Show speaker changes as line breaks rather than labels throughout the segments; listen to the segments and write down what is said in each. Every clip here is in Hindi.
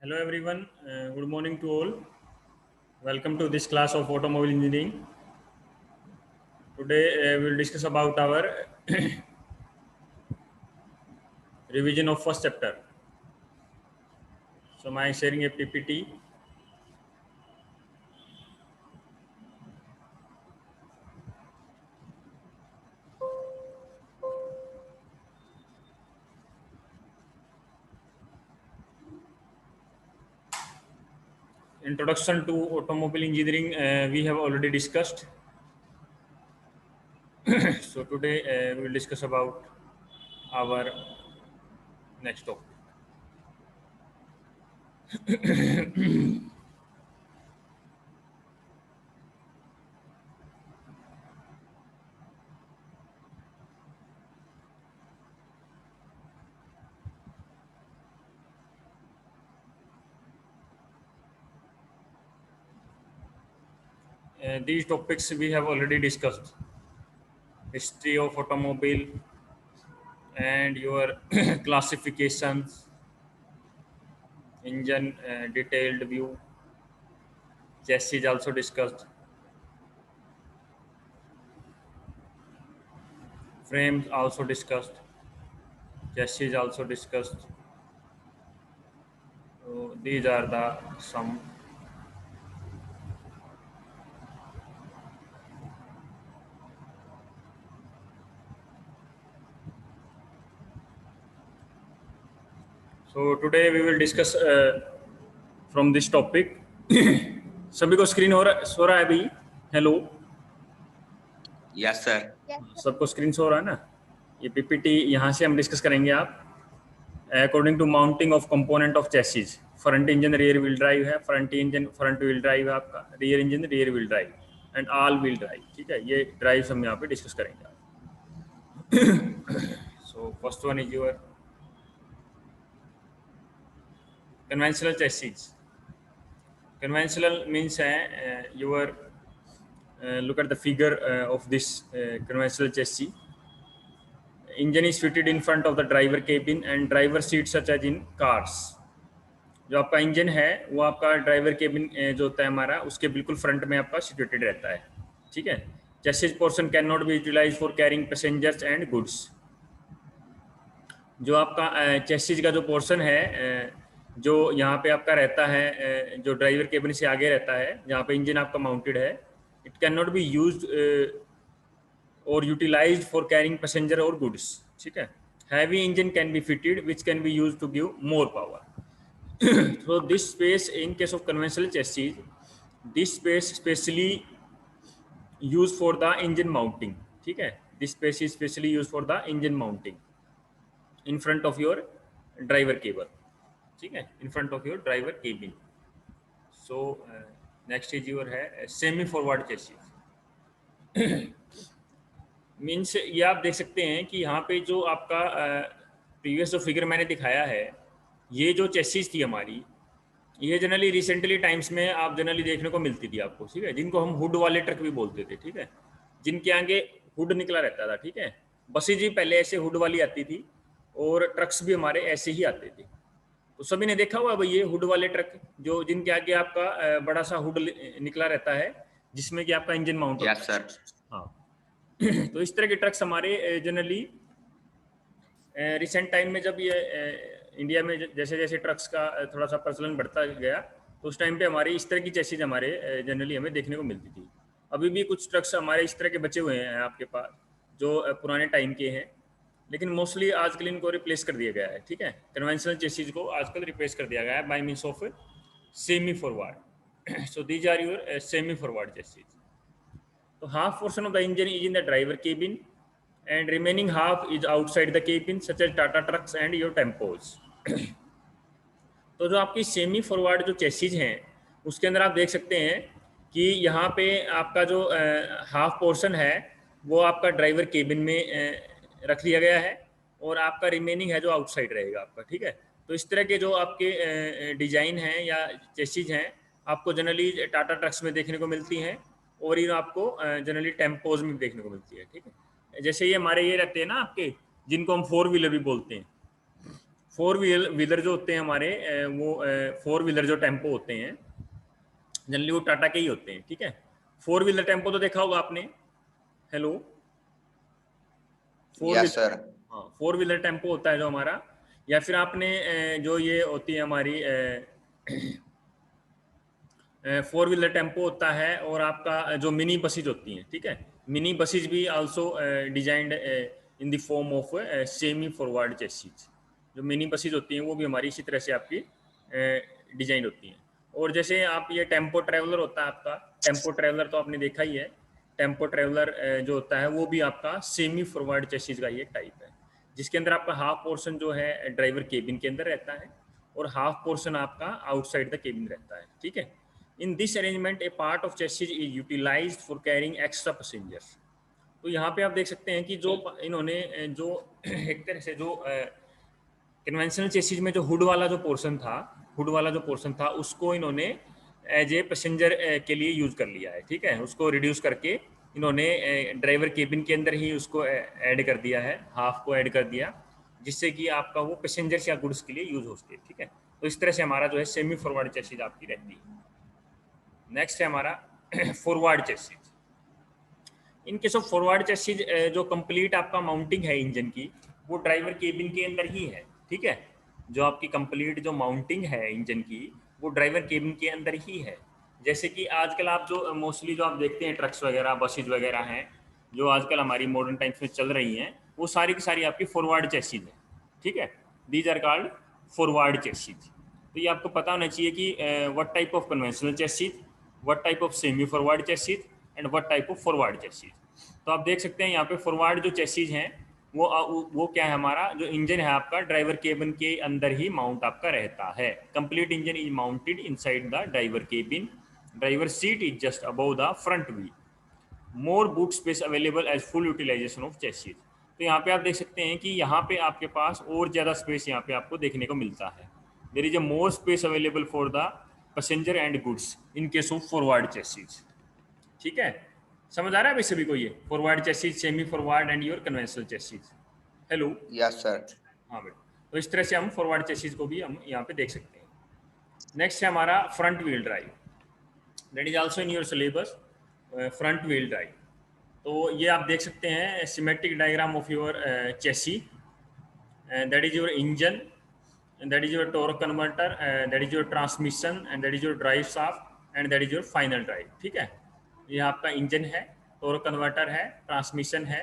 Hello everyone, good morning to all. Welcome to this class of automobile engineering. Today we will discuss about our revision of first chapter. So I am sharing a PPT. Introduction to automobile engineering we have already discussed. So today we will discuss about our next topic. These topics we have already discussed. History of automobile and your classifications, engine detailed view, chassis also discussed, frames also discussed, chassis also discussed. So these are the some. So today we will discuss from this topic. सभी को स्क्रीन सो रहा है अभी? Hello,
yes sir.
सबको स्क्रीन शो हो रहा है ना? ये पीपीटी यहाँ से हम डिस्कस करेंगे आप according to mounting of component of chassis. Front engine rear wheel drive है, front engine front wheel drive है आपका, rear engine rear wheel drive and all wheel drive. ठीक है, ये ड्राइव हम यहाँ पे डिस्कस करेंगे. So first one is your conventional chassis. Conventional means your look at the figure of this conventional chassis. Engine is fitted in front of the driver cabin and driver seat such as in cars. जो आपका इंजन है वो आपका ड्राइवर केबिन जो होता है हमारा उसके बिल्कुल फ्रंट में आपका सिचुएटेड रहता है. ठीक है. Chassis portion can not be utilize for carrying passengers and goods. जो आपका चेसिस का जो पोर्शन है जो यहाँ पे आपका रहता है जो ड्राइवर केबिन से आगे रहता है जहाँ पे इंजन आपका माउंटेड है, it can not be used और यूटिलाइज्ड फॉर कैरिंग पैसेंजर और गुड्स. ठीक है. Heavy engine can be fitted which can be used to give more power. So this space in case of conventional chassis, this space specially used for the engine mounting. ठीक है. This space is specially used for the engine mounting in front of your driver cable. ठीक है, in front of your driver cabin. So next is your है semi forward chassis. मीन्स ये आप देख सकते हैं कि यहाँ पे जो आपका प्रीवियस जो फिगर मैंने दिखाया है, ये जो चेसिस थी हमारी, ये जनरली रिसेंटली टाइम्स में आप जनरली देखने को मिलती थी आपको. ठीक है, जिनको हम हुड वाले ट्रक भी बोलते थे. ठीक है, जिनके आगे हुड निकला रहता था. ठीक है, बसें जी पहले ऐसे हुड वाली आती थी और ट्रक्स भी हमारे ऐसे ही आते थे. तो सभी ने देखा हुआ भाई ये हुड वाले ट्रक जो जिनके आगे आपका बड़ा सा हुड निकला रहता है जिसमें कि आपका इंजन माउंट होता है.
सर.
हाँ. तो इस तरह के ट्रक्स हमारे जनरली रिसेंट टाइम में जब ये इंडिया में जैसे जैसे ट्रक्स का थोड़ा सा प्रचलन बढ़ता गया तो उस टाइम पे हमारी इस तरह की चेसिस हमारे जनरली हमें देखने को मिलती थी. अभी भी कुछ ट्रक्स हमारे इस तरह के बचे हुए हैं आपके पास जो पुराने टाइम के हैं, लेकिन मोस्टली आजकल इनको रिप्लेस कर दिया गया है. ठीक है, कन्वेंशनल चेसिस को आजकल रिप्लेस कर दिया गया है by means of semi forward. So these are your semi forward chassis. तो half portion of the engine is in the driver cabin and remaining half is outside the cabin such as Tata trucks and your tempos. तो जो आपकी सेमी फॉरवर्ड जो चेसिस हैं उसके अंदर आप देख सकते हैं कि यहाँ पे आपका जो हाफ पोर्शन है वो आपका ड्राइवर केबिन में रख लिया गया है और आपका रिमेनिंग है जो आउटसाइड रहेगा आपका. ठीक है, तो इस तरह के जो आपके डिजाइन हैं या चेसिस हैं आपको जनरली टाटा ट्रक्स में देखने को मिलती हैं और ये आपको जनरली टेम्पोज में देखने को मिलती है. ठीक है, जैसे ये हमारे ये रहते हैं ना आपके जिनको हम फोर व्हीलर भी बोलते हैं. फोर व्हीलर जो होते हैं हमारे वो फोर व्हीलर जो टेम्पो होते हैं जनरली वो टाटा के ही होते हैं, ठीक है। फोर व्हीलर टेम्पो तो देखा होगा आपने। Hello, four
yes
wheeler,
sir.
हाँ फोर व्हीलर टेम्पो होता है जो हमारा। या फिर आपने जो ये होती है हमारी फोर व्हीलर टेम्पो होता है, और आपका जो मिनी बसेज होती हैं, ठीक है। मिनी बसेज भी also designed in the form of semi forward chassis. जो मिनी बसेज होती हैं वो भी हमारी इसी तरह से आपकी डिजाइन होती हैं। और जैसे आप ये टेम्पो ट्रैवलर होता है आपका, टेम्पो ट्रैवलर तो आपने देखा ही है। टेम्पो ट्रैवलर जो होता है वो भी आपका सेमी फॉरवर्ड चेसिस का ही एक टाइप है, जिसके अंदर आपका हाफ पोर्शन जो है ड्राइवर केबिन के अंदर रहता है, और हाफ पोर्शन आपका आउटसाइड द केबिन रहता है, ठीक है। In this arrangement a part of chassis is utilized for carrying extra passengers. तो यहाँ पे आप देख सकते हैं कि जो इन्होंने जो एक तरह से जो कन्वेंशनल चेसिस में जो हुड वाला जो पोर्शन था, हुड वाला जो पोर्शन था उसको इन्होंने एज ए पैसेंजर के लिए यूज़ कर लिया है, ठीक है। उसको रिड्यूस करके इन्होंने ड्राइवर केबिन के अंदर ही उसको ऐड कर दिया है, हाफ को ऐड कर दिया, जिससे कि आपका वो पैसेंजर्स या गुड्स के लिए यूज़ हो सके, ठीक है। तो इस तरह से हमारा जो है सेमी फॉरवर्ड चेसिस आपकी रहती है। नेक्स्ट है हमारा forward chassis. In case of forward chassis जो कंप्लीट आपका माउंटिंग है इंजन की, वो ड्राइवर केबिन के अंदर ही है, ठीक है। जो आपकी कंप्लीट जो माउंटिंग है इंजन की, वो ड्राइवर केबिन के अंदर ही है। जैसे कि आजकल आप जो मोस्टली जो आप देखते हैं ट्रक्स वगैरह बसेज वगैरह हैं, जो आजकल हमारी मॉडर्न टाइम्स में चल रही हैं, वो सारी की सारी आपकी फॉरवर्ड चेसिस है, ठीक है। These are called forward chassis. तो ये आपको पता होना चाहिए कि what type of conventional chassis, what type of semi forward chassis and what type of forward chassis. तो आप देख सकते हैं यहाँ पे फॉरवर्ड जो चेसिस हैं वो क्या है, हमारा जो इंजन है आपका ड्राइवर केबिन के अंदर ही माउंट आपका रहता है। Complete engine is mounted inside the driver cabin, driver seat is just above the front wheel, more boot space available as full utilization of chassis. तो यहाँ पे आप देख सकते हैं कि यहाँ पे आपके पास और ज़्यादा स्पेस यहाँ पे आपको देखने को मिलता है। There is a more space available for the passenger and goods in case of forward chassis, ठीक है। समझ आ रहा है भाई सभी को ये forward chassis, semi forward and your conventional chassis. Hello,
yes sir.
हाँ बेटा। तो इस तरह से हम फॉरवर्ड चेसिस को भी हम यहाँ पे देख सकते हैं। नेक्स्ट है हमारा front wheel drive, that is also in your syllabus, front wheel drive. तो ये आप देख सकते हैं symmetric diagram of your chassis, that is your engine, and that is your torque converter, that is your transmission, and that is your drive shaft, and that is your final drive, ठीक है। ये आपका इंजन है, टॉर्क कन्वर्टर है, ट्रांसमिशन है,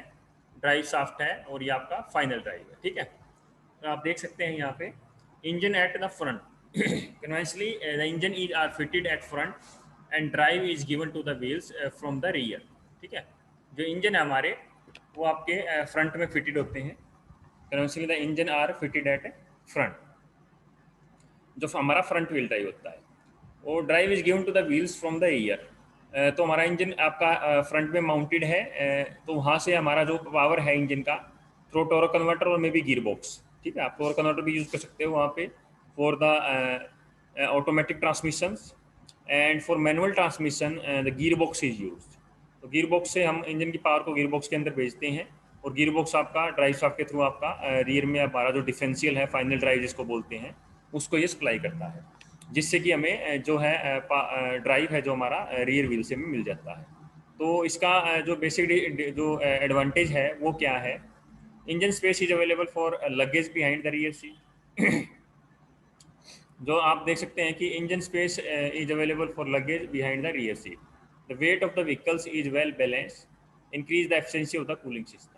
ड्राइव शाफ्ट है, और ये आपका फाइनल ड्राइव है, ठीक है। तो आप देख सकते हैं यहाँ पे engine at the front, conventionally the engine is are fitted at front and drive is given to the wheels from the rear, ठीक है। जो इंजन है हमारे वो आपके फ्रंट में फिटेड होते हैं, conventionally the engine are fitted at front, जो हमारा फ्रंट व्हील ड्राइव होता है। और drive is given to the wheels from the rear. तो हमारा इंजन आपका फ्रंट में माउंटेड है, तो वहाँ से हमारा जो पावर है इंजन का थ्रू टॉर्क कन्वर्टर और मे बी गियर बॉक्स, ठीक है। आप टॉर्क कन्वर्टर भी यूज़ कर सकते हो वहाँ पे for the automatic transmission, and for manual transmission the gear box is use. तो गियर बॉक्स से हम इंजन की पावर को गियर बॉक्स के अंदर भेजते हैं, और गियर बॉक्स आपका ड्राइव शाफ्ट के थ्रू आपका रियर में हमारा जो डिफरेंशियल है, फाइनल ड्राइव जिसको बोलते हैं, उसको ये सप्लाई करता है, जिससे कि हमें जो है ड्राइव है जो हमारा रियर व्हील से मिल जाता है। तो इसका जो बेसिक जो एडवांटेज है वो क्या है, engine space is available for luggage behind the rear seat. जो आप देख सकते हैं कि engine space is available for luggage behind the rear seat, the weight of the vehicles is well balance, increase the efficiency of the cooling system.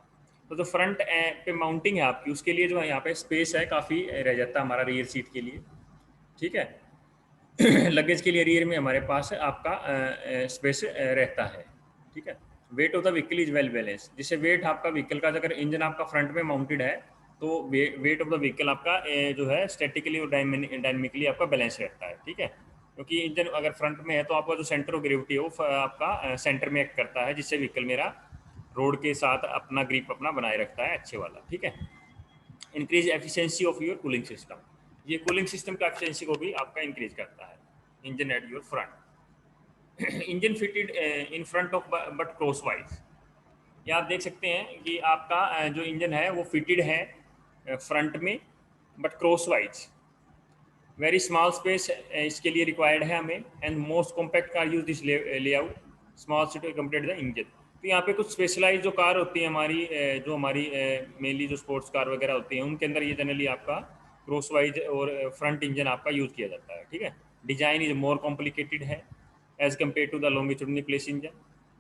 तो जो फ्रंट पे माउंटिंग है आपकी, उसके लिए जो है यहाँ पे स्पेस है काफ़ी रह जाता है हमारा रियर सीट के लिए, ठीक है। लगेज के लिए रियर में हमारे पास आपका स्पेस रहता है, ठीक है। Weight of the vehicle is well balance, जिससे वेट आपका व्हीकल का, अगर इंजन आपका फ्रंट में माउंटेड है तो वेट ऑफ द व्हीकल आपका जो है स्टैटिकली और डायनेमिकली आपका बैलेंस रहता है, ठीक है। क्योंकि इंजन अगर फ्रंट में है तो आपका जो सेंटर ऑफ ग्रेविटी है वो आपका सेंटर में एक्ट करता है, जिससे व्हीकल मेरा रोड के साथ अपना ग्रिप अपना बनाए रखता है अच्छे वाला, ठीक है। Increase efficiency of your cooling system, ये कूलिंग सिस्टम का एफिशिएंसी को भी आपका इंक्रीज करता है। Engine at your front, engine fitted in front of but cross wise. ये आप देख सकते हैं कि आपका जो इंजन है वो फिटेड है फ्रंट में, but cross wise very small space इसके लिए रिक्वायर्ड है हमें, and most compact car use this layout small seat compared the engine. तो यहाँ पे कुछ स्पेशलाइज जो कार होती है हमारी, जो हमारी मेनली जो स्पोर्ट्स कार वगैरह होती हैं, उनके अंदर ये जनरली आपका क्रॉस वाइज और फ्रंट इंजन आपका यूज किया जाता है। ठीक है, डिजाइन इज मोर कॉम्प्लिकेटेड है as compare to the longitudinal place engine.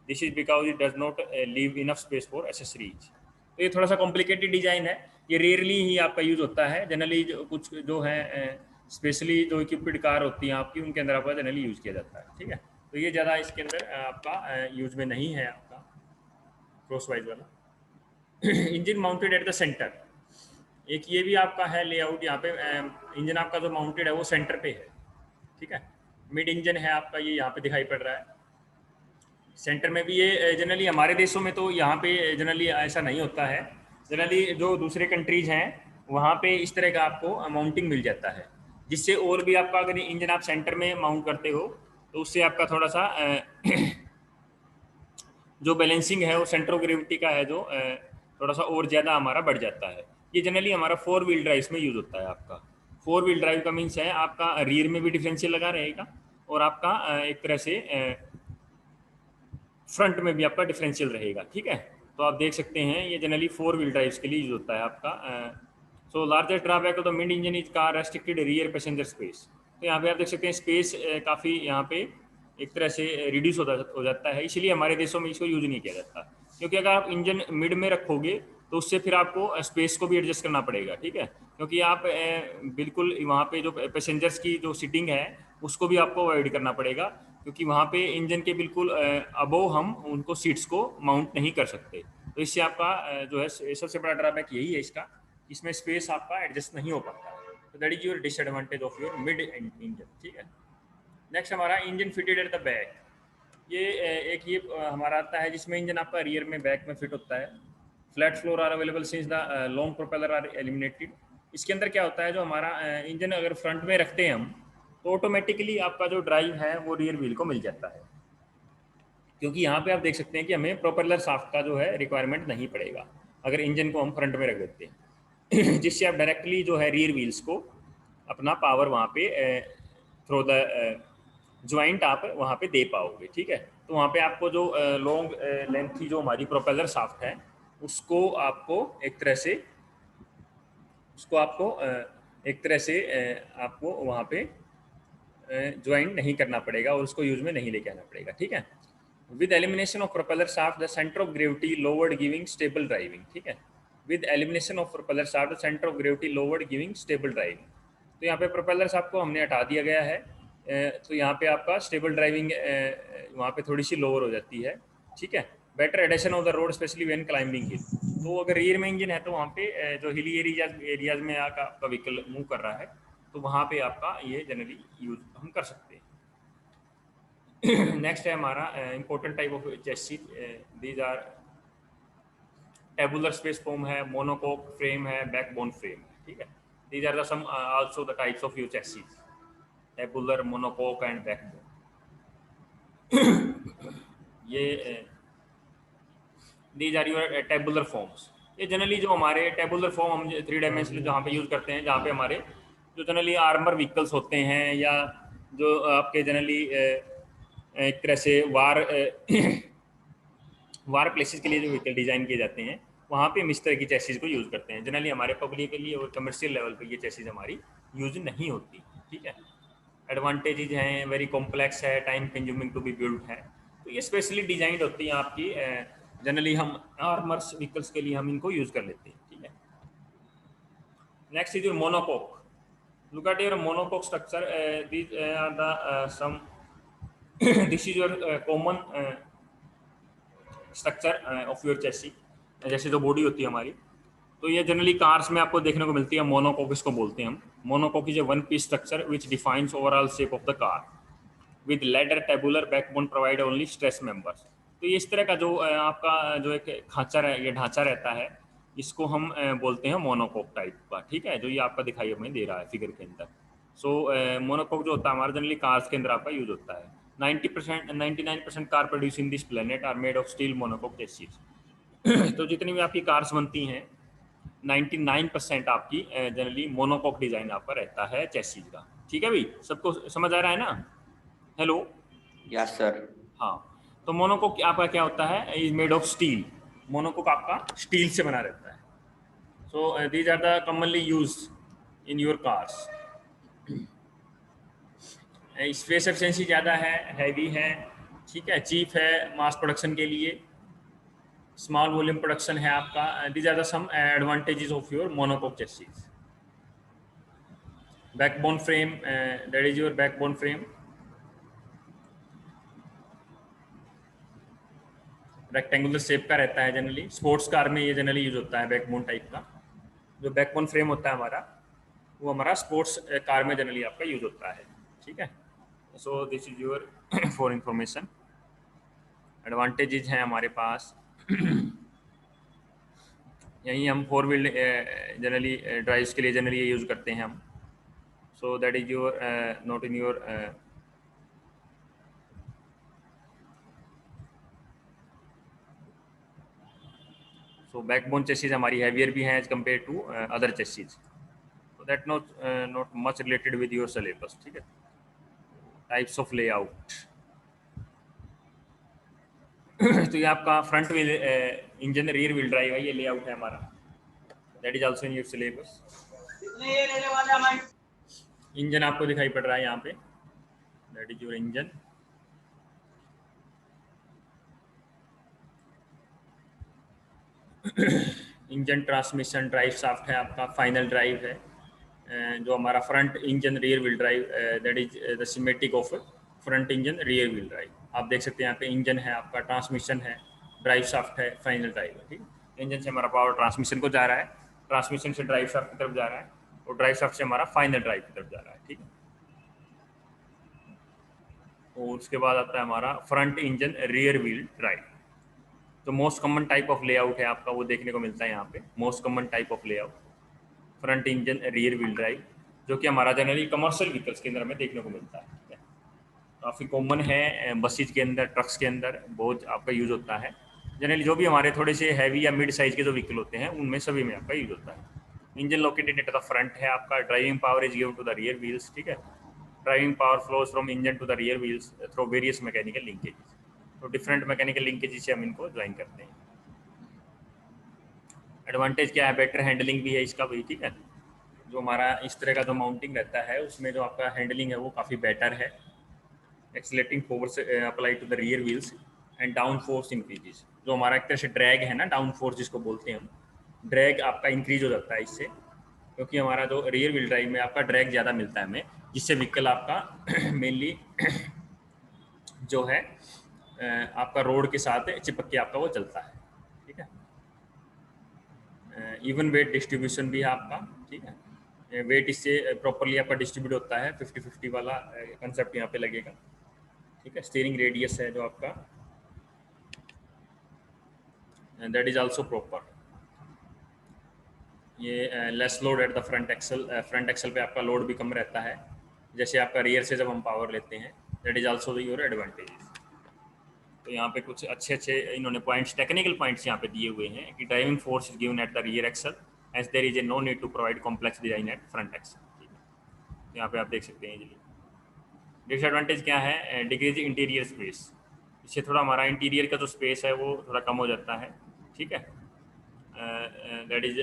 This is because it does not leave enough space for accessories. तो ये थोड़ा सा कॉम्प्लिकेटेड डिजाइन है, ये रेयरली ही आपका यूज होता है। जनरली जो कुछ जो है स्पेशली जो इक्विप्ड कार होती हैं आपकी, उनके अंदर आपका जनरली यूज किया जाता है। ठीक है, तो ये ज़्यादा इसके अंदर आपका यूज में नहीं है आपका क्रॉस वाइज वाला। Engine mounted at the centre, एक ये भी आपका है लेआउट। यहाँ पे इंजन आपका जो माउंटेड है वो सेंटर पे है। ठीक है, मिड इंजन है आपका, ये यहाँ पे दिखाई पड़ रहा है सेंटर में भी। ये जनरली हमारे देशों में तो यहाँ पे जनरली ऐसा नहीं होता है। जनरली जो दूसरे कंट्रीज हैं वहाँ पे इस तरह का आपको माउंटिंग मिल जाता है, जिससे और भी आपका अगर इंजन आप सेंटर में माउंट करते हो तो उससे आपका थोड़ा सा जो बैलेंसिंग है वो सेंटर ऑफ ग्रेविटी का है जो थोड़ा सा और ज़्यादा हमारा बढ़ जाता है। ये जनरली हमारा 4 व्हील ड्राइव में यूज़ होता है। आपका 4 व्हील ड्राइव का मीन्स है आपका रियर में भी डिफरेंशियल लगा रहेगा और आपका एक तरह से फ्रंट में भी आपका डिफरेंशियल रहेगा। ठीक है, तो आप देख सकते हैं ये जनरली 4 व्हील ड्राइव्स के लिए यूज होता है आपका। So largest drawback of the mid engine is car restricted rear passenger space. तो यहाँ पे आप देख सकते हैं स्पेस काफ़ी यहाँ पे एक तरह से रिड्यूस हो जाता है, इसलिए हमारे देशों में इसको यूज नहीं किया जाता। क्योंकि अगर आप इंजन मिड में रखोगे तो उससे फिर आपको स्पेस को भी एडजस्ट करना पड़ेगा। ठीक है, क्योंकि आप बिल्कुल वहाँ पे जो पैसेंजर्स की जो सीटिंग है उसको भी आपको अवॉइड करना पड़ेगा, क्योंकि वहाँ पे इंजन के बिल्कुल अबोव हम उनको सीट्स को माउंट नहीं कर सकते। तो इससे आपका जो है सबसे बड़ा ड्रॉबैक यही है इसका, इसमें स्पेस आपका एडजस्ट नहीं हो पाता। तो that is your disadvantage of your mid engine. ठीक है, नेक्स्ट हमारा engine fitted at the back. ये एक ये हमारा आता है जिसमें इंजन आपका रियर में बैक में फिट होता है। Flat floor are available since the long propeller are eliminated. इसके अंदर क्या होता है, जो हमारा इंजन अगर फ्रंट में रखते हैं हम तो ऑटोमेटिकली आपका जो ड्राइव है वो रियर व्हील को मिल जाता है, क्योंकि यहाँ पे आप देख सकते हैं कि हमें प्रोपेलर शाफ्ट का जो है रिक्वायरमेंट नहीं पड़ेगा अगर इंजन को हम फ्रंट में रख देते हैं। जिससे आप डायरेक्टली जो है रियर व्हील्स को अपना पावर वहाँ पे थ्रू द ज्वाइंट आप वहाँ पे दे पाओगे। ठीक है, तो वहाँ पे आपको जो लॉन्ग लेंथ की जो हमारी प्रोपेलर शाफ्ट है उसको आपको एक तरह से आपको वहाँ पे ज्वाइन नहीं करना पड़ेगा और उसको यूज में नहीं लेके आना पड़ेगा। ठीक है, with elimination of propeller shaft the centre of gravity lowered giving stable driving. ठीक है, with elimination of propeller shaft the centre of gravity lowered giving stable driving. तो यहाँ पे प्रोपेलर शाफ्ट को हमने हटा दिया गया है, तो यहाँ पे आपका स्टेबल ड्राइविंग वहाँ पे थोड़ी सी लोअर हो जाती है। ठीक है, better adhesion of the road specially when climbing hill. तो अगर रियर में इंजन है तो वहाँ पे जो हिली एरियाज में आपका व्हीकल मूव कर रहा है तो वहाँ पे आपका ये जनरली यूज हम कर सकते हैं। नेक्स्ट है हमारा important type of chassis, these are tubular space form है, मोनोकोक फ्रेम है, बैकबोन फ्रेम। ठीक है, these are the some also the types of your chassis, tubular, monocoque and backbone. ये these are your tubular forms. ये जनरली जो हमारे टेबुलर फॉर्म हम 3 डायमेंशनल जहाँ पे यूज करते हैं, जहाँ पे हमारे जो जनरली आर्मर व्हीकल्स होते हैं या जो आपके जनरली एक तरह से वार प्लेसेस के लिए जो व्हीकल डिजाइन किए जाते हैं वहाँ पे हम इस तरह की चेसिस को यूज करते हैं। जनरली हमारे पब्लिक के लिए और कमर्शियल लेवल पे ये चेसिस हमारी यूज नहीं होती। ठीक है, एडवांटेजेज हैं, वेरी कॉम्प्लेक्स है, time consuming to be build है। तो ये स्पेशली डिजाइंड होती है आपकी, जनरली हम आर्मर्स व्हीकल्स के लिए हम इनको यूज कर लेते हैं। ठीक है, next is your monocoque. look at your monocoque structure, these are the some this is your common structure of your chassis, जैसे जो बॉडी होती है हमारी। तो ये जनरली कार्स में आपको देखने को मिलती है। मोनोकोक इसको बोलते हैं हम। Monocoque is a one piece structure which defines overall shape of the car with ladder tubular backbone provide only stress members. तो ये इस तरह का जो आपका जो एक ये ढांचा रहता है, इसको हम बोलते हैं मोनोकोक टाइप का। ठीक है, जो ये आपका दिखाई हमें दे रहा है फिगर के अंदर। सो मोनोकोक जो होता है हमारा जनरली कार्स के अंदर आपका यूज होता है। 99% car produce in this planet are made of steel monocoque chassis. तो जितनी भी आपकी कार्स बनती हैं 99% आपकी जनरली मोनोकॉक डिज़ाइन आपका रहता है चेसिस का। ठीक है भाई, सबको समझ आ रहा है ना? हेलो।
Yes sir.
हाँ, तो मोनोकोक आपका क्या होता है, is made of steel. Monocoque आपका स्टील से बना रहता है। So these are the commonly use in your cars. Space efficiency ज़्यादा है, हैवी है, ठीक है, चीप है मास प्रोडक्शन के लिए, स्मॉल वॉल्यूम प्रोडक्शन है आपका। These are the some advantages of your monocoque chassis. Backbone frame, that is your backbone frame. Rectangular shape का रहता है जनरली, स्पोर्ट्स कार में ये जनरली यूज होता है बैकबोन टाइप का। जो बैकबोन फ्रेम होता है हमारा, वो हमारा स्पोर्ट्स कार में जनरली आपका यूज होता है। ठीक है, so this is your for information. Advantages हैं हमारे पास। यही हम फोर व्हील जनरली ड्राइव्स के लिए जनरली ये यूज़ करते हैं हम। So that is your not in your so backbone chassis हमारी हैवियर भी हैं as compare to other chassis. So that not much related with your syllabus. ठीक है, टाइप्स ऑफ लेआउट। तो ये आपका front wheel engine, rear wheel drive है, ये लेआउट है हमारा। That is also in your syllabus. Engine आपको दिखाई पड़ रहा है यहाँ पे, that is your engine. Engine, transmission, drive shaft है आपका, फाइनल ड्राइव है। जो हमारा front engine rear wheel drive, that is the symmetric of front engine rear wheel drive. आप देख सकते हैं यहाँ पे इंजन है आपका, ट्रांसमिशन है, ड्राइव शाफ्ट है, फाइनल ड्राइव है। ठीक, इंजन से हमारा पावर ट्रांसमिशन को जा रहा है, ट्रांसमिशन से ड्राइव शाफ्ट की तरफ जा रहा है, और ड्राइव शाफ्ट से हमारा फाइनल ड्राइव की तरफ जा रहा है। ठीक है, और उसके बाद आता है हमारा front engine rear wheel drive. तो most common type of layout है आपका, वो देखने को मिलता है यहाँ पे। Most common type of layout front engine rear wheel drive, जो कि हमारा जनरली कमर्शियल व्हीकल्स के अंदर हमें देखने को मिलता है। ठीक है, काफ़ी कॉमन है, बसेज के अंदर, ट्रक्स के अंदर बहुत आपका यूज़ होता है। जनरली जो भी हमारे थोड़े से हैवी या मिड साइज के जो व्हीकल होते हैं, उनमें सभी में आपका यूज़ होता है। Engine located at the front है आपका, driving power is given to the rear wheels. ठीक है, driving power flows from engine to the rear wheels through various mechanical linkages. तो डिफरेंट मैकेनिकल लिंकेजेस से हम इनको ज्वाइन करते हैं। एडवांटेज क्या है, बेटर हैंडलिंग भी है इसका भी। ठीक है, जो हमारा इस तरह का जो माउंटिंग रहता है, उसमें जो आपका हैंडलिंग है वो काफ़ी बेटर है। Accelerating force apply to the rear wheels and down force increases. जो हमारा एक तरह से ड्रैग है ना, डाउन फोर्स जिसको बोलते हैं हम, ड्रैग आपका इंक्रीज हो जाता है इससे, क्योंकि हमारा जो रियर व्हील ड्राइव में आपका ड्रैग ज़्यादा मिलता है हमें, जिससे व्हीकल आपका मेनली जो है आपका रोड के साथ चिपक के आपका वो चलता है। ठीक है, इवन वेट डिस्ट्रीब्यूशन भी है आपका। ठीक है, वेट इससे प्रॉपरली आपका डिस्ट्रीब्यूट होता है, 50-50 वाला कंसेप्ट यहाँ पे लगेगा। ठीक है, स्टीयरिंग रेडियस है जो आपका, दैट इज आल्सो प्रॉपर। ये less load at the front axle, front axle पे आपका लोड भी कम रहता है, जैसे आपका रियर से जब हम पावर लेते हैं। That is also your advantages. तो यहाँ पे कुछ अच्छे अच्छे इन्होंने पॉइंट्स, टेक्निकल पॉइंट्स यहाँ पे दिए हुए हैं कि driving force is given at the rear axle as there is a no need to provide complex design at front axle. ठीक है, यहाँ पे आप देख सकते हैं जी। डिसएडवांटेज क्या है, डिक्रीज इंटीरियर स्पेस। इससे थोड़ा हमारा इंटीरियर का जो स्पेस है वो थोड़ा कम हो जाता है। ठीक है, दैट इज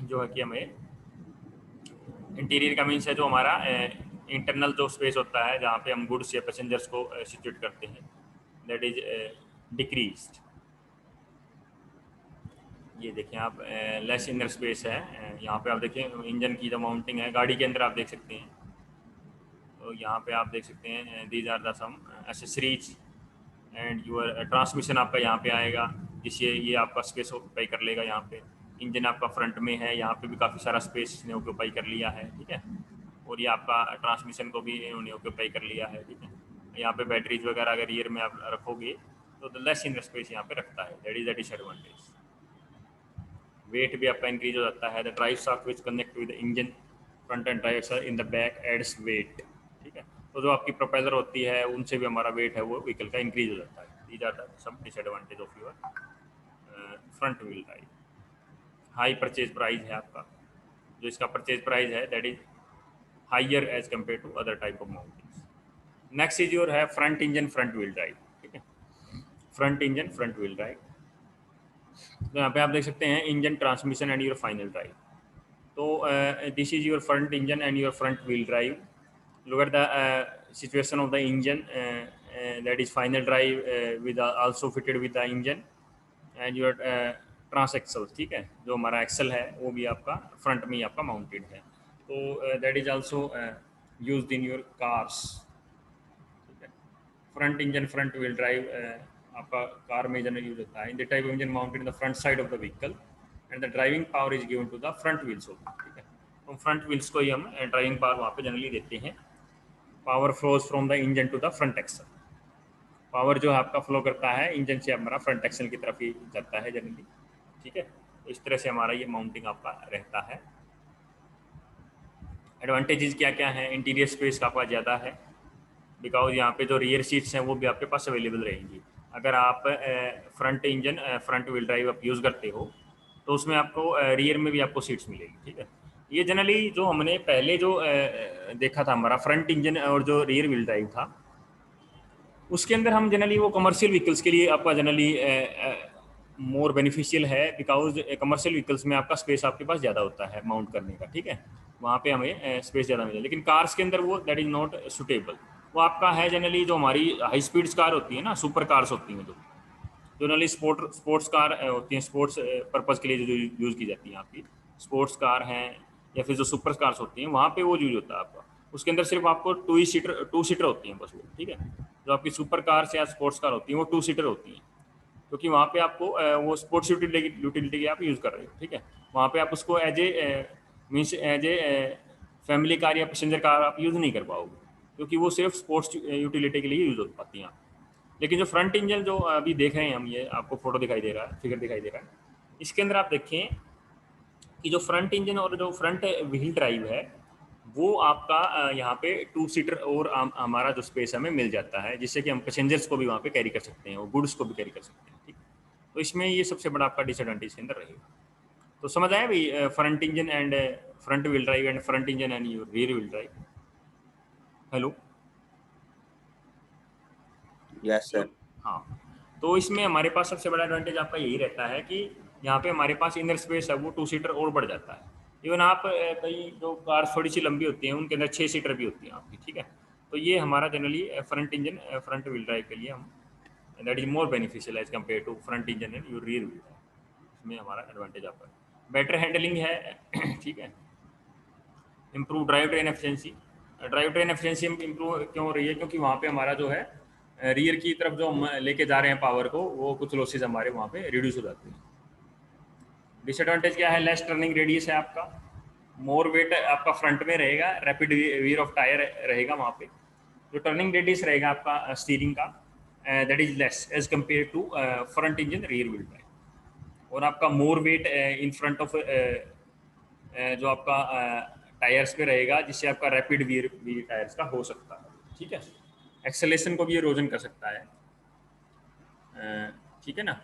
जो है कि हमें इंटीरियर का मीन्स है जो हमारा इंटरनल जो स्पेस होता है, जहाँ पे हम गुड्स या पैसेंजर्स को सिचुएट करते हैं, दैट इज डिक्रीज्ड। ये देखें आप, लेस इनर स्पेस है। यहाँ पे आप देखें इंजन की जो माउंटिंग है गाड़ी के अंदर आप देख सकते हैं। तो यहाँ पे आप देख सकते हैं these are the some accessories and your transmission आपका यहाँ पे आएगा, जिससे ये आपका स्पेस ऑक्यूपाई कर लेगा। यहाँ पे इंजन आपका फ्रंट में है, यहाँ पे भी काफ़ी सारा स्पेस इसने ऑक्यूपाई कर लिया है। ठीक है, और ये आपका ट्रांसमिशन को भी इन्होंने ऑक्यूपाई कर लिया है। ठीक है, यहाँ पे बैटरीज वगैरह अगर रियर में आप रखोगे तो द लेस इन स्पेस यहाँ पे रखता है, that is the disadvantage. Weight भी आपका इंक्रीज हो जाता है। The drive shaft which connect with engine front and drive shaft in the back adds weight. ठीक है, तो जो आपकी प्रोपेलर होती है उनसे भी हमारा वेट है वो व्हीकल का इंक्रीज हो जाता है। These are the some disadvantage of your front wheel drive. High purchase price है आपका, जो इसका परचेज प्राइस है that is higher as compare to other type of mountings. Next is your है front engine front wheel drive, ठीक है, front engine front wheel drive. तो यहाँ पे आप देख सकते हैं engine, transmission and your final drive. तो this is your front engine and your front wheel drive. Look at the situation of the engine, that is final drive with also fitted with the engine and your transaxle, ठीक है, जो हमारा एक्सल है वो भी आपका फ्रंट में ही आपका माउंटेड है। तो that is also used in your cars, ठीक है। Front engine front wheel drive आपका कार में जनरली यूज होता है। In the type of engine mounted in the front side of the vehicle and the driving power is given to the front wheels, ठीक है। तो फ्रंट व्हील्स को ही हम ड्राइविंग पावर वहाँ पे जनरली देते हैं। Power flows from the engine to the front axle, power जो है आपका फ्लो करता है इंजन से हमारा फ्रंट एक्सल की तरफ ही जाता है जनरली, ठीक है। तो इस तरह से हमारा ये माउंटिंग आपका रहता है। एडवांटेजेस क्या क्या है, इंटीरियर स्पेस का आपका ज़्यादा है, बिकॉज यहाँ पे जो रियर सीट्स हैं वो भी आपके पास अवेलेबल रहेंगी। अगर आप front engine front wheel drive आप यूज़ करते हो तो उसमें आपको रियर में भी आपको सीट्स मिलेगी, ठीक है। ये जनरली जो हमने पहले जो देखा था हमारा फ्रंट इंजन और जो रियर व्हील ड्राइव था, उसके अंदर हम जनरली वो कमर्शियल व्हीकल्स के लिए आपका जनरली मोर बेनिफिशियल है, बिकॉज कमर्शियल व्हीकल्स में आपका स्पेस आपके पास ज़्यादा होता है माउंट करने का, ठीक है, वहाँ पे हमें स्पेस ज़्यादा मिलेगा। लेकिन कार्स के अंदर वो दैट इज़ नॉट सुटेबल। वो आपका है जनरली जो हमारी हाई स्पीड कार होती है ना, सुपर कार्स होती हैं, जो जनरली स्पोर्ट्स कार होती हैं, स्पोर्ट्स पर्पज़ के लिए जो यूज़ की जाती हैं आपकी स्पोर्ट्स कार हैं, या फिर जो सुपर कार्स होती हैं वहाँ पे वो यूज होता है आपका। उसके अंदर सिर्फ आपको टू सीटर होती हैं बस वो, ठीक है। जो आपकी सुपर कार्स या स्पोर्ट्स कार होती हैं वो 2 सीटर होती हैं, क्योंकि वहाँ पे आपको वो स्पोर्ट्स यूटिलिटी आप यूज़ कर रहे हो, ठीक है। वहाँ पे आप उसको as a means as a family car या पैसेंजर कार आप यूज़ नहीं कर पाओगे, क्योंकि वो सिर्फ स्पोर्ट्स यूटिलिटी के लिए यूज़ हो पाती हैं आप। लेकिन जो फ्रंट इंजन जो अभी देख रहे हैं हम, ये आपको फोटो दिखाई दे रहा है, फिगर दिखाई दे रहा है, इसके अंदर आप देखें कि जो फ्रंट इंजन और जो फ्रंट व्हील ड्राइव है वो आपका यहाँ पे 2 सीटर और हमारा जो स्पेस हमें मिल जाता है, जिससे कि हम पैसेंजर्स को भी वहाँ पे कैरी कर सकते हैं और गुड्स को भी कैरी कर सकते हैं, ठीक। तो इसमें ये सबसे बड़ा आपका डिसएडवांटेज के अंदर रहेगा। तो समझ आया भाई, front engine and front wheel drive and front engine and rear wheel drive. Hello,
yes sir.
हाँ। तो इसमें हमारे पास सबसे बड़ा एडवांटेज आपका यही रहता है कि यहाँ पे हमारे पास इनर स्पेस है वो 2 सीटर और बढ़ जाता है। इवन आप कई जो कार थोड़ी सी लंबी होती हैं उनके अंदर 6 सीटर भी होती हैं आपकी, ठीक है। तो ये हमारा generally front engine front wheel drive के लिए हम that is more beneficial as compare to front engine and rear wheel drive. इसमें हमारा एडवांटेज आपका बेटर हैंडलिंग है, ठीक है। Improve drive train efficiency, drive train efficiency improve क्यों हो रही है, क्योंकि वहाँ पे हमारा जो है रियर की तरफ जो हम लेके जा रहे हैं पावर को, वो कुछ लॉसेज हमारे वहाँ पे रिड्यूस हो जाते हैं। डिसएडवांटेज क्या है, लेस टर्निंग रेडियस है आपका, मोर वेट आपका फ्रंट में रहेगा, रैपिड वियर ऑफ टायर रहेगा वहाँ पे। जो टर्निंग रेडियस रहेगा आपका स्टीयरिंग का that is less as compare to front engine rear wheel drive. और आपका more weight in front of जो आपका टायर्स पे रहेगा, जिससे आपका रैपिड वियर टायर्स का हो सकता है, ठीक है। एक्सेलेशन को भी इरोजन कर सकता है, ठीक है ना।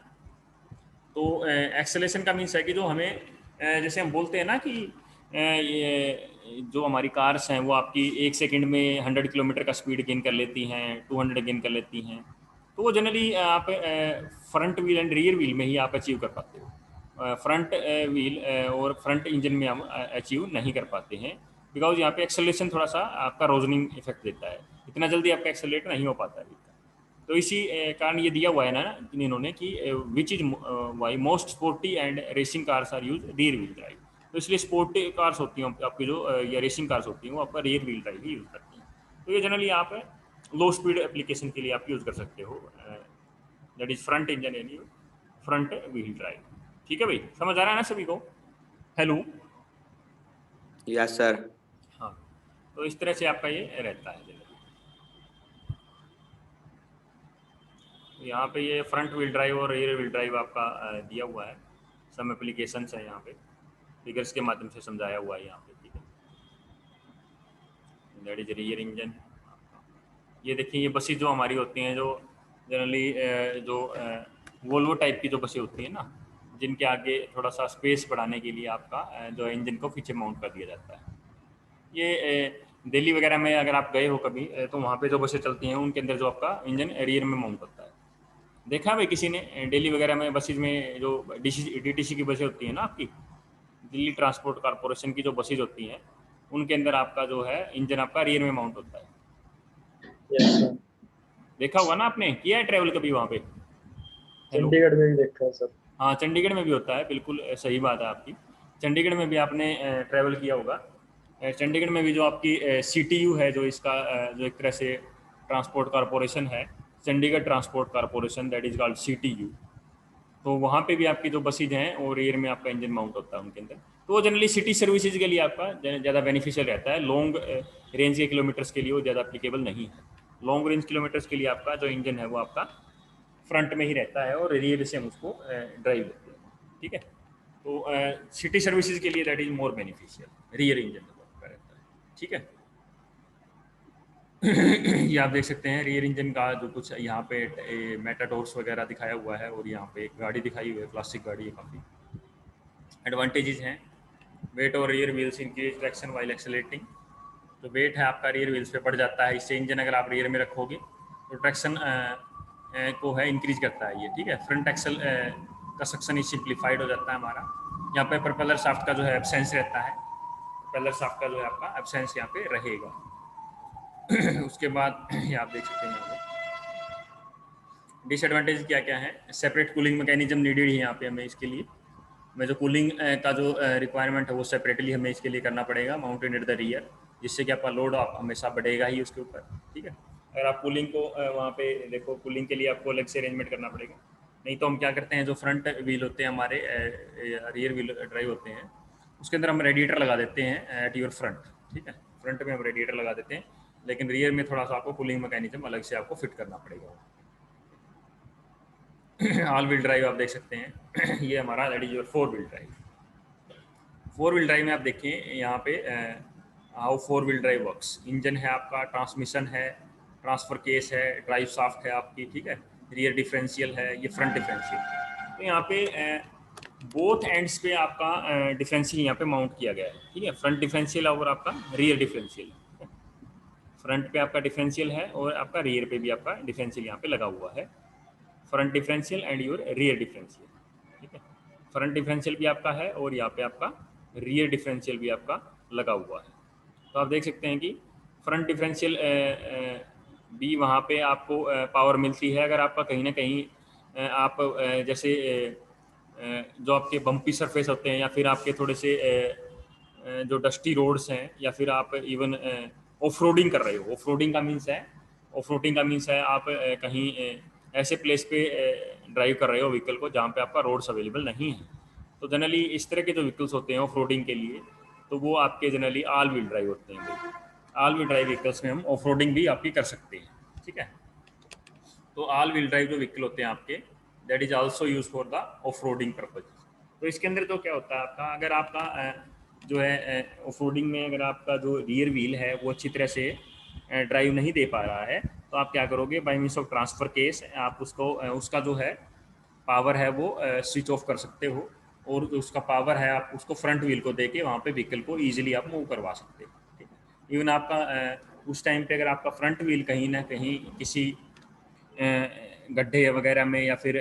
तो एक्सेलेशन का मीन्स है कि जो हमें जैसे हम बोलते हैं ना कि ये जो हमारी कार्स हैं वो आपकी 1 सेकंड में 100 किलोमीटर का स्पीड गेन कर लेती हैं, 200 गेन कर लेती हैं। तो वो जनरली आप front wheel and rear wheel में ही आप अचीव कर पाते हो। फ्रंट व्हील और फ्रंट इंजन में हम अचीव नहीं कर पाते हैं, बिकॉज यहाँ पे एक्सेलेशन थोड़ा सा आपका रोजनिंग इफेक्ट देता है, इतना जल्दी आपका एक्सेलेरेट नहीं हो पाता है। तो इसी कारण ये दिया हुआ है ना इन्होंने कि which is why most sporty and racing cars are use rear wheel drive. तो इसलिए स्पोर्टी कार्स होती हैं आपकी जो या रेसिंग कार्स होती हैं वो आपका रियर व्हील ड्राइव ही यूज़ करती हैं। तो ये जनरली आप लो स्पीड एप्लीकेशन के लिए आप यूज़ कर सकते हो, दैट इज फ्रंट इंजन यानी फ्रंट व्हील ड्राइव। ठीक है भाई, समझ आ रहा है ना सभी को? Hello,
yes sir.
हाँ। तो इस तरह से आपका ये रहता है जनरली। यहाँ पे ये फ्रंट व्हील ड्राइव और रियर व्हील ड्राइव आपका दिया हुआ है, सम एप्लीकेशंस है यहाँ पे, फिगर्स के माध्यम से समझाया हुआ है यहाँ पे, ठीक है। That is rear engine. ये देखिए ये बसें जो हमारी होती हैं, जो जनरली जो वोल्वो टाइप की जो बसें होती हैं ना, जिनके आगे थोड़ा सा स्पेस बढ़ाने के लिए आपका जो इंजन को पीछे माउंट कर दिया जाता है। ये दिल्ली वगैरह में अगर आप गए हो कभी तो वहाँ पे जो बसें चलती हैं उनके अंदर जो आपका इंजन रियर में माउंट होता है। देखा है भाई किसी ने दिल्ली वगैरह में बसेज में जो डीटीसी की बसें होती हैं ना आपकी, दिल्ली ट्रांसपोर्ट कॉरपोरेशन की जो बसेज होती हैं उनके अंदर आपका जो है इंजन आपका रियर में माउंट होता है।
Yes sir.
देखा होगा ना आपने, किया है ट्रैवल कभी वहाँ पे? हेलो।
चंडीगढ़ में भी देखा है सर।
हाँ चंडीगढ़ में भी होता है, बिल्कुल सही बात है आपकी। चंडीगढ़ में भी आपने ट्रैवल किया होगा। चंडीगढ़ में भी जो आपकी सीटीयू है, जो इसका जो एक तरह से ट्रांसपोर्ट कॉरपोरेशन है, Chandigarh transport corporation, that is called CTU. तो वहाँ पे भी आपकी जो बसेज हैं और रियर में आपका इंजन माउंट होता है उनके अंदर। तो वो जनरली सिटी सर्विसेज के लिए आपका ज़्यादा बेनिफिशियल रहता है। लॉन्ग रेंज के किलोमीटर्स के लिए वो ज़्यादा एप्लीकेबल नहीं है। लॉन्ग रेंज किलोमीटर्स के लिए आपका जो इंजन है वो आपका फ्रंट में ही रहता है और रियर से हम उसको ड्राइव करते हैं। ठीक है, तो सिटी सर्विसेज के लिए that is more beneficial, rear engine का रहता है। ठीक है। ये आप देख सकते हैं रियर इंजन का जो कुछ यहाँ पे मेटाडोर्स वगैरह दिखाया हुआ है, और यहाँ पे एक गाड़ी दिखाई हुई है, क्लासिक गाड़ी है काफ़ी। एडवांटेजेस हैं, वेट और rear wheels increase traction while accelerating. तो वेट है आपका रियर व्हील्स पे बढ़ जाता है, इससे इंजन अगर आप रियर में रखोगे तो ट्रैक्शन को है इंक्रीज करता है ये। ठीक है, फ्रंट एक्सल का सक्शन सिंप्लीफाइड हो जाता है हमारा। यहाँ पे प्रोपेलर शाफ्ट का जो है एब्सेंस रहता है, प्रोपेलर शाफ्ट का जो है आपका एब्सेंस यहाँ पे रहेगा। उसके बाद ये आप देख सकते हैं डिसएडवांटेज क्या क्या है। सेपरेट कूलिंग मैकेनिज्म नीडेड है यहाँ पे हमें इसके लिए। मैं जो कूलिंग का जो रिक्वायरमेंट है वो सेपरेटली हमें इसके लिए करना पड़ेगा, माउंटेड एट द रियर, जिससे कि आपका लोड आप हमेशा बढ़ेगा ही उसके ऊपर। ठीक है, अगर आप कूलिंग को वहाँ पे देखो, कूलिंग के लिए आपको अलग से अरेंजमेंट करना पड़ेगा। नहीं तो हम क्या करते हैं, जो फ्रंट व्हील होते हैं हमारे, रियर व्हील ड्राइव होते हैं, उसके अंदर हम रेडिएटर लगा देते हैं एट योर फ्रंट। ठीक है, फ्रंट में हम रेडिएटर लगा देते हैं, लेकिन रियर में थोड़ा सा आपको कूलिंग मैकेनिज्म अलग से आपको फिट करना पड़ेगा। ऑल व्हील ड्राइव आप देख सकते हैं ये हमारा that is your 4 wheel drive. 4 wheel drive में आप देखिए यहाँ पे how 4 wheel drive works. Engine है आपका, ट्रांसमिशन है, ट्रांसफर केस है, ड्राइव शाफ्ट है आपकी। ठीक है, रियर डिफरेंशियल है, ये फ्रंट डिफरेंशियल। तो यहाँ पे बोथ एंड्स पे आपका डिफरेंशियल यहाँ पे माउंट किया गया है। ठीक है, फ्रंट डिफरेंशियल और आपका रियर डिफरेंशियल। फ्रंट पे आपका डिफरेंशियल है और आपका रियर पे भी आपका डिफरेंशियल यहाँ पे लगा हुआ है। Front differential and your rear differential. ठीक है, फ्रंट डिफरेंशियल भी आपका है और यहाँ पे आपका रियर डिफरेंशियल भी आपका लगा हुआ है। तो आप देख सकते हैं कि फ्रंट डिफरेंशियल भी वहाँ पे आपको पावर मिलती है अगर आपका कहीं ना कहीं आप जैसे जो आपके बम्पी सरफेस होते हैं, या फिर आपके थोड़े से जो डस्टी रोड्स हैं, या फिर आप इवन ऑफ रोडिंग कर रहे हो। ऑफ रोडिंग का मीन्स है आप कहीं ऐसे प्लेस पे ड्राइव कर रहे हो व्हीकल को जहाँ पे आपका रोड्स अवेलेबल नहीं है। तो जनरली इस तरह के जो व्हीकल्स होते हैं ऑफ रोडिंग के लिए, तो वो आपके जनरली ऑल व्हील ड्राइव होते हैं भाई। ऑल व्हील ड्राइव व्हीकल्स में हम ऑफ रोडिंग भी आपकी कर सकते हैं। ठीक है, तो ऑल व्हील ड्राइव जो व्हीकल होते हैं आपके, that is also use for the off roading purpose. तो इसके अंदर तो क्या होता है आपका, अगर आपका जो है ऑफ रोडिंग में अगर आपका जो रियर व्हील है वो अच्छी तरह से ड्राइव नहीं दे पा रहा है, तो आप क्या करोगे, by means of transfer case आप उसको उसका जो है पावर है वो स्विच ऑफ कर सकते हो, और उसका पावर है आप उसको फ्रंट व्हील को देके वहाँ पे व्हीकल को ईजिली आप मूव करवा सकते हो। ठीक है, इवन आपका उस टाइम पे अगर आपका फ्रंट व्हील कहीं ना कहीं किसी गड्ढे वगैरह में, या फिर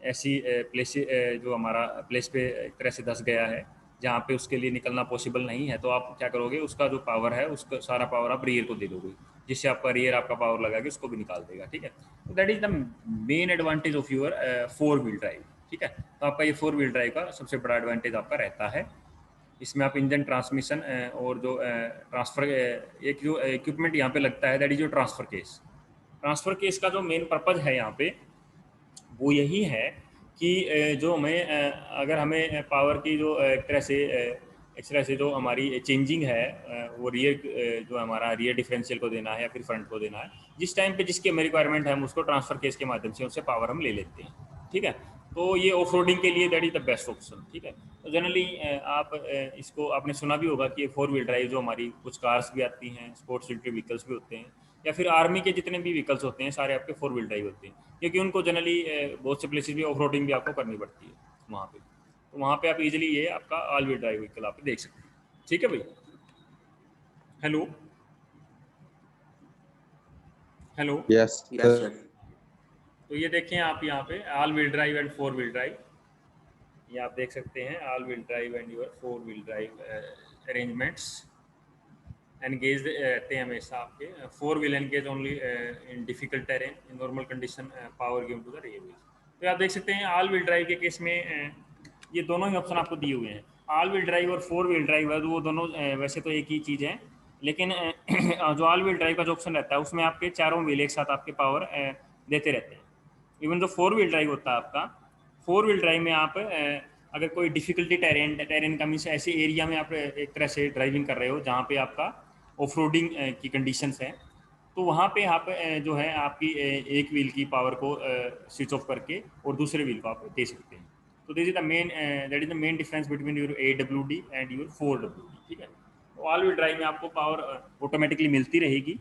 ऐसी प्लेस जो हमारा प्लेस पे एक तरह से धंस गया है जहाँ पे उसके लिए निकलना पॉसिबल नहीं है, तो आप क्या करोगे, उसका जो पावर है उसका सारा पावर आप रियर को दे दोगे, जिससे आपका रियर आपका पावर लगा के उसको भी निकाल देगा। ठीक है, तो that is the main advantage of your 4 wheel drive. ठीक है, तो आपका ये 4 व्हील ड्राइव का सबसे बड़ा एडवांटेज आपका रहता है। इसमें आप इंजन, ट्रांसमिशन और जो ट्रांसफर एक जो इक्विपमेंट यहाँ पे लगता है that is your transfer case. Transfer case का जो मेन पर्पज है यहाँ पे वो यही है कि जो हमें अगर हमें पावर की जो एक तरह से जो हमारी चेंजिंग है वो रियर जो हमारा रियर डिफरेंशियल को देना है या फिर फ्रंट को देना है, जिस टाइम पे जिसकी हमें रिक्वायरमेंट है हम उसको ट्रांसफर केस के माध्यम से उससे पावर हम ले लेते हैं। ठीक है, तो ये ऑफ रोडिंग के लिए that is the best option. ठीक है, तो जनरली आप इसको आपने सुना भी होगा कि ये 4 व्हील ड्राइव जो हमारी कुछ कार्स भी आती हैं, स्पोर्ट्स रिलेटेड व्हीकल्स भी होते हैं, या फिर आर्मी के जितने भी व्हीकल्स होते हैं सारे आपके 4 व्हील ड्राइव होते हैं, क्योंकि उनको जनरली बहुत से प्लेसेस भी ऑफ रोडिंग भी आपको करनी पड़ती है। वहाँ पे, तो वहाँ पे आप इजीली ये आपका ऑल व्हील ड्राइव व्हीकल आप देख सकते हैं। ठीक है भाई। Hello hello.
Yes,
Yes,
sir.
sir.
तो ये देखें आप यहाँ पे all wheel drive and 4 wheel drive, ये आप देख सकते हैं all wheel drive and your 4 wheel drive arrangements engage रहते हैं हमेशा आपके। 4 wheel engage only in difficult terrain, in normal condition power given to the rear wheel. तो आप देख सकते हैं ऑल व्हील ड्राइव के केस में ये दोनों ही ऑप्शन आपको दिए हुए हैं। ऑल व्हील ड्राइव और 4 व्हील ड्राइव है, तो वो दोनों वैसे तो एक ही चीज़ है, लेकिन जो ऑल व्हील ड्राइव का जो ऑप्शन रहता है उसमें आपके चारों व्हील एक साथ आपके पावर देते रहते हैं। इवन जो 4 व्हील ड्राइव होता है आपका, 4 व्हील ड्राइव में आप अगर कोई डिफिकल्टी टेरेन का मीन्स ऐसे एरिया में आप एक तरह से ड्राइविंग कर रहे हो जहाँ पे आपका ऑफ रोडिंग की कंडीशंस हैं, तो वहाँ पे आप जो है आपकी एक व्हील की पावर को स्विच ऑफ करके और दूसरे व्हील को आप दे सकते हैं। तो this is the main, that is the main difference between your AWD and your 4WD। ठीक है, तो ऑल व्हील ड्राइव में आपको पावर ऑटोमेटिकली मिलती रहेगी,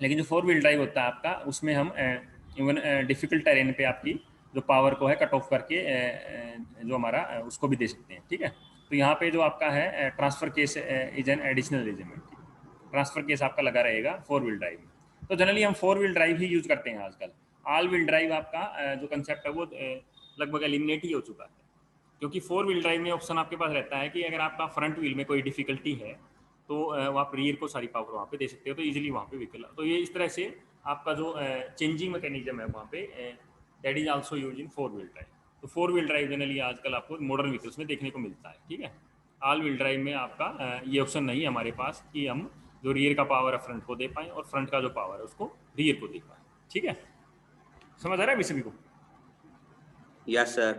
लेकिन जो 4 व्हील ड्राइव होता है आपका उसमें हम इवन डिफिकल्ट टेरेन पे आपकी जो पावर को है कट ऑफ करके जो हमारा उसको भी दे सकते हैं। ठीक है, तो यहाँ पे जो आपका है transfer case is an additional eligibility, transfer case आपका लगा रहेगा 4 व्हील ड्राइव में। तो जनरली हम 4 व्हील ड्राइव ही यूज़ करते हैं आजकल। ऑल व्हील ड्राइव आपका जो कंसेप्ट है वो लगभग एलिमिनेट ही हो चुका है, क्योंकि 4 व्हील ड्राइव में ऑप्शन आपके पास रहता है कि अगर आपका फ्रंट व्हील में कोई डिफिकल्टी है तो वो आप रियर को सारी पावर वहाँ पे दे सकते हो, तो इजीली वहाँ पे व्हीकल। तो ये इस तरह से आपका जो चेंजिंग मैकेनिज्म है वहाँ पे that is also use in 4 wheel drive. तो 4 व्हील ड्राइव जनरली आजकल आपको मॉडर्न व्हीकल्स में देखने को मिलता है। ठीक है, ऑल व्हील ड्राइव में आपका ये ऑप्शन नहीं है हमारे पास कि हम जो रियर का पावर है फ्रंट को दे पाएँ और फ्रंट का जो पावर है उसको रियर को दे पाएँ। ठीक है, समझ आ रहा है अभी सभी को?
Yes, sir.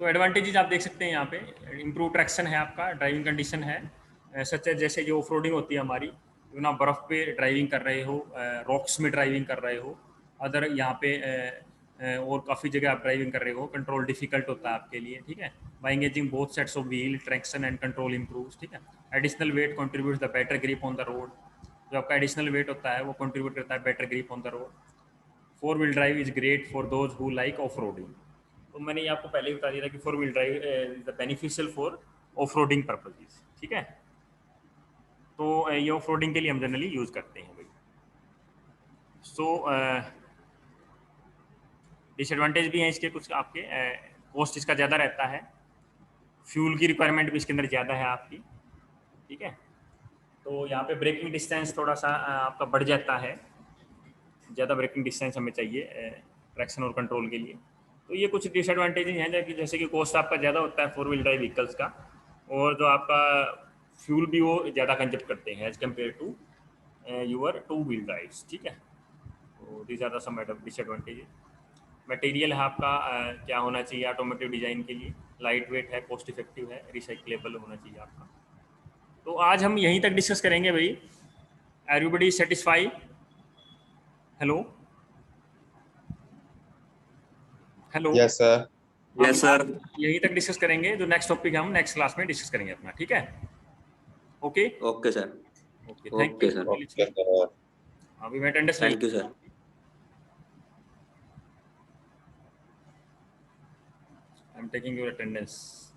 तो एडवांटेजेस आप देख सकते हैं यहाँ पे, इम्प्रूव ट्रैक्शन है आपका, ड्राइविंग कंडीशन है सच है, जैसे जो ऑफ रोडिंग होती है हमारी, ना बर्फ़ पे ड्राइविंग कर रहे हो, रॉक्स में ड्राइविंग कर रहे हो, अदर यहाँ पे और काफ़ी जगह आप ड्राइविंग कर रहे हो, कंट्रोल डिफिकल्ट होता है आपके लिए। ठीक है, by engaging both sets of wheel traction and control improves. ठीक है, additional weight contributes the better grip on the road, जो आपका एडिशनल वेट होता है वो कंट्रीब्यूट करता है better grip on the road. 4 wheel drive is great for those who like off roading. तो मैंने ये आपको पहले ही बता दिया था कि 4 wheel drive is the beneficial for off roading purposes. ठीक है, तो ये ऑफ रोडिंग के लिए हम जनरली यूज़ करते हैं भाई। सो डिसएडवांटेज भी हैं इसके कुछ आपके, कॉस्ट इसका ज़्यादा रहता है, फ्यूल की रिक्वायरमेंट भी इसके अंदर ज़्यादा है आपकी। ठीक है, तो यहाँ पे ब्रेकिंग डिस्टेंस थोड़ा सा आपका बढ़ जाता है, ज़्यादा ब्रेकिंग डिस्टेंस हमें चाहिए ट्रैक्शन और कंट्रोल के लिए। तो ये कुछ डिसएडवांटेजेस हैं, जैसे कि कॉस्ट आपका ज़्यादा होता है 4 व्हील ड्राइव व्हीकल्स का, और जो आपका फ्यूल भी वो ज़्यादा कंजप्ट करते हैं as compare to your 2 wheel drives. ठीक है, तो these are the some disadvantages. Material है आपका क्या होना चाहिए ऑटोमोटिव डिज़ाइन के लिए, लाइट वेट है, कॉस्ट इफेक्टिव है, रिसाइक्लेबल होना चाहिए आपका। तो आज हम यहीं तक डिस्कस करेंगे भाई। Everybody satisfy? Hello hello.
Yes, sir.
Yes, sir.
यहीं तक डिस्कस करेंगे, जो नेक्स्ट टॉपिक हम नेक्स्ट क्लास में डिस्कस करेंगे अपना। ठीक है, okay
Okay, sir.
Okay, thank
Okay,
you.
sir.
Okay, sir.
अभी मैं attendance
Thank you, sir.
I am taking your attendance.